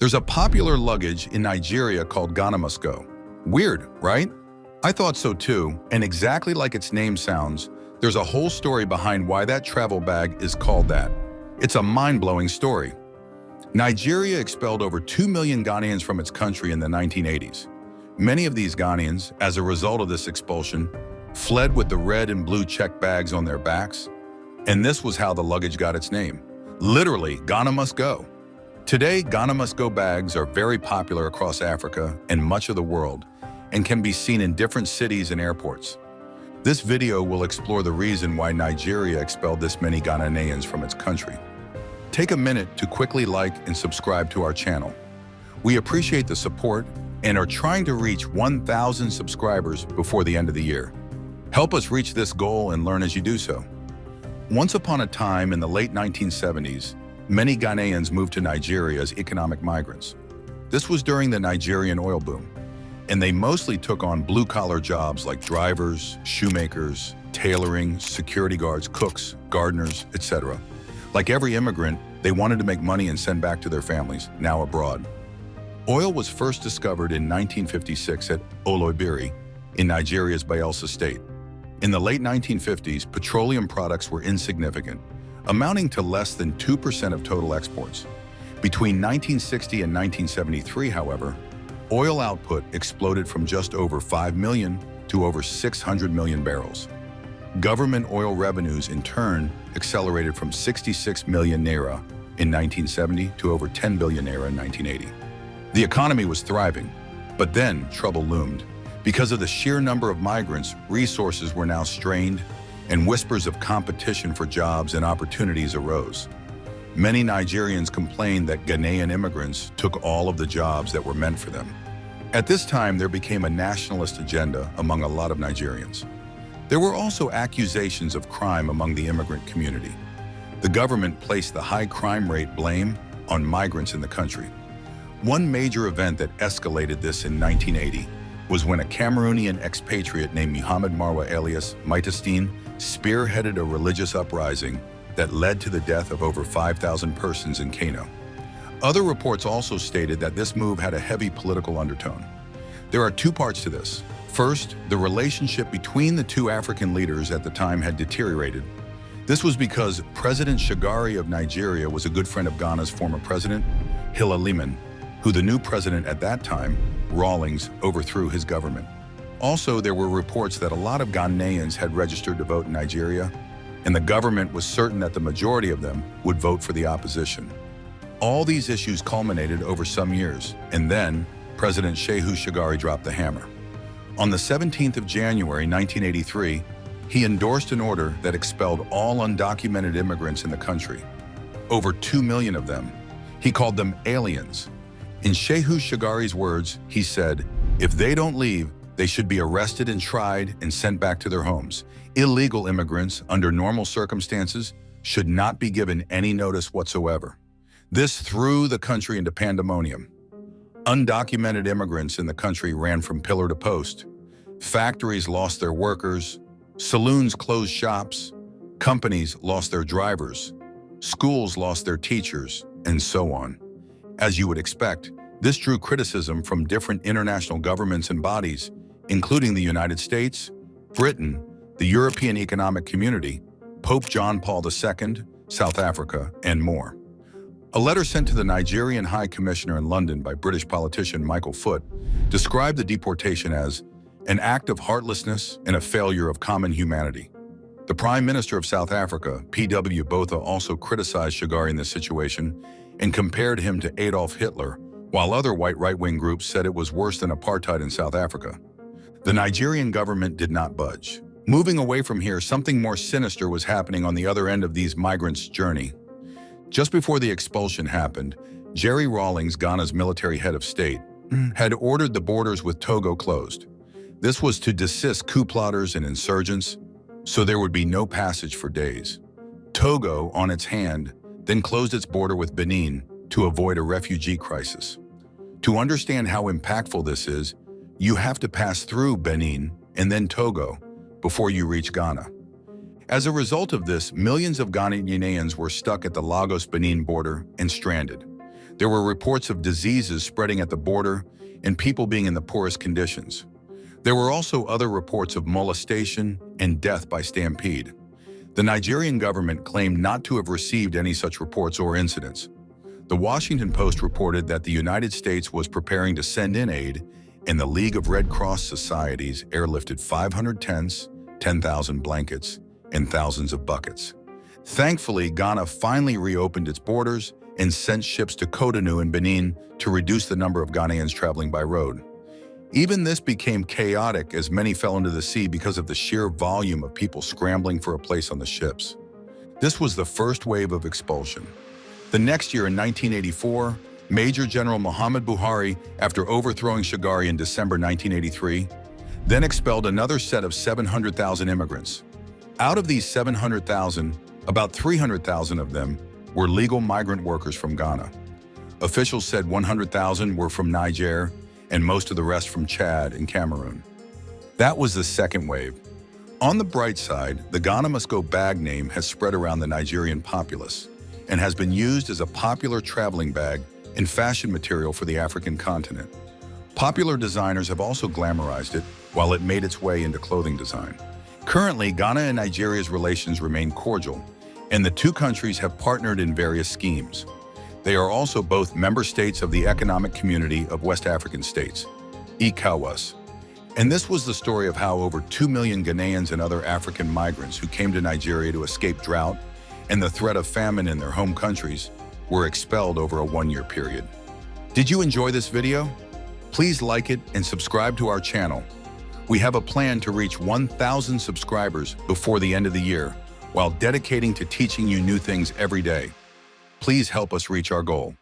There's a popular luggage in Nigeria called Ghana Must Go. Weird, right? I thought so too, and exactly like its name sounds, there's a whole story behind why that travel bag is called that. It's a mind-blowing story. Nigeria expelled over 2 million Ghanaians from its country in the 1980s. Many of these Ghanaians, as a result of this expulsion, fled with the red and blue check bags on their backs, and this was how the luggage got its name. Literally, Ghana Must Go. Today, Ghana Must Go bags are very popular across Africa and much of the world, and can be seen in different cities and airports. This video will explore the reason why Nigeria expelled this many Ghanaians from its country. Take a minute to quickly like and subscribe to our channel. We appreciate the support and are trying to reach 1,000 subscribers before the end of the year. Help us reach this goal and learn as you do so. Once upon a time in the late 1970s, many Ghanaians moved to Nigeria as economic migrants. This was during the Nigerian oil boom, and they mostly took on blue-collar jobs like drivers, shoemakers, tailoring, security guards, cooks, gardeners, etc. Like every immigrant, they wanted to make money and send back to their families, now abroad. Oil was first discovered in 1956 at Oloibiri in Nigeria's Bayelsa state. In the late 1950s, petroleum products were insignificant, amounting to less than 2% of total exports. Between 1960 and 1973, however, oil output exploded from just over 5 million to over 600 million barrels. Government oil revenues, in turn, accelerated from 66 million naira in 1970 to over 10 billion naira in 1980. The economy was thriving, but then trouble loomed. Because of the sheer number of migrants, resources were now strained, and whispers of competition for jobs and opportunities arose. Many Nigerians complained that Ghanaian immigrants took all of the jobs that were meant for them. At this time, there became a nationalist agenda among a lot of Nigerians. There were also accusations of crime among the immigrant community. The government placed the high crime rate blame on migrants in the country. One major event that escalated this in 1980 was when a Cameroonian expatriate named Muhammad Marwa alias Maitastine spearheaded a religious uprising that led to the death of over 5,000 persons in Kano. Other reports also stated that this move had a heavy political undertone. There are two parts to this. First, the relationship between the two African leaders at the time had deteriorated. This was because President Shagari of Nigeria was a good friend of Ghana's former president, Hilla Liman, who the new president at that time, Rawlings, overthrew his government. Also, there were reports that a lot of Ghanaians had registered to vote in Nigeria, and the government was certain that the majority of them would vote for the opposition. All these issues culminated over some years, and then President Shehu Shagari dropped the hammer. On the 17th of January 1983, he endorsed an order that expelled all undocumented immigrants in the country. Over 2 million of them. He called them aliens. In Shehu Shagari's words, he said, "If they don't leave, they should be arrested and tried and sent back to their homes. Illegal immigrants, under normal circumstances, should not be given any notice whatsoever." This threw the country into pandemonium. Undocumented immigrants in the country ran from pillar to post. Factories lost their workers, saloons closed shops, companies lost their drivers, schools lost their teachers, and so on. As you would expect, this drew criticism from different international governments and bodies, including the United States, Britain, the European Economic Community, Pope John Paul II, South Africa, and more. A letter sent to the Nigerian High Commissioner in London by British politician Michael Foot described the deportation as an act of heartlessness and a failure of common humanity. The Prime Minister of South Africa, P.W. Botha, also criticized Shagari in this situation and compared him to Adolf Hitler, while other white right-wing groups said it was worse than apartheid in South Africa. The Nigerian government did not budge. Moving away from here, something more sinister was happening on the other end of these migrants' journey. Just before the expulsion happened, Jerry Rawlings, Ghana's military head of state, had ordered the borders with Togo closed. This was to desist coup plotters and insurgents, so there would be no passage for days. Togo, on its hand, then closed its border with Benin to avoid a refugee crisis. To understand how impactful this is, you have to pass through Benin and then Togo before you reach Ghana. As a result of this, millions of Ghanaians were stuck at the Lagos-Benin border and stranded. There were reports of diseases spreading at the border and people being in the poorest conditions. There were also other reports of molestation and death by stampede. The Nigerian government claimed not to have received any such reports or incidents. The Washington Post reported that the United States was preparing to send in aid, and the League of Red Cross Societies airlifted 500 tents, 10,000 blankets, and thousands of buckets. Thankfully, Ghana finally reopened its borders and sent ships to Cotonou and Benin to reduce the number of Ghanaians traveling by road. Even this became chaotic as many fell into the sea because of the sheer volume of people scrambling for a place on the ships. This was the first wave of expulsion. The next year, in 1984, Major General Muhammad Buhari, after overthrowing Shagari in December 1983, then expelled another set of 700,000 immigrants. Out of these 700,000, about 300,000 of them were legal migrant workers from Ghana. Officials said 100,000 were from Niger, and most of the rest from Chad and Cameroon. That was the second wave. On the bright side, the Ghana Must Go bag name has spread around the Nigerian populace and has been used as a popular traveling bag and fashion material for the African continent. Popular designers have also glamorized it while it made its way into clothing design. Currently, Ghana and Nigeria's relations remain cordial, and the two countries have partnered in various schemes. They are also both member states of the Economic Community of West African States, ECOWAS. And this was the story of how over 2 million Ghanaians and other African migrants who came to Nigeria to escape drought and the threat of famine in their home countries were expelled over a one-year period. Did you enjoy this video? Please like it and subscribe to our channel. We have a plan to reach 1,000 subscribers before the end of the year, while dedicating to teaching you new things every day. Please help us reach our goal.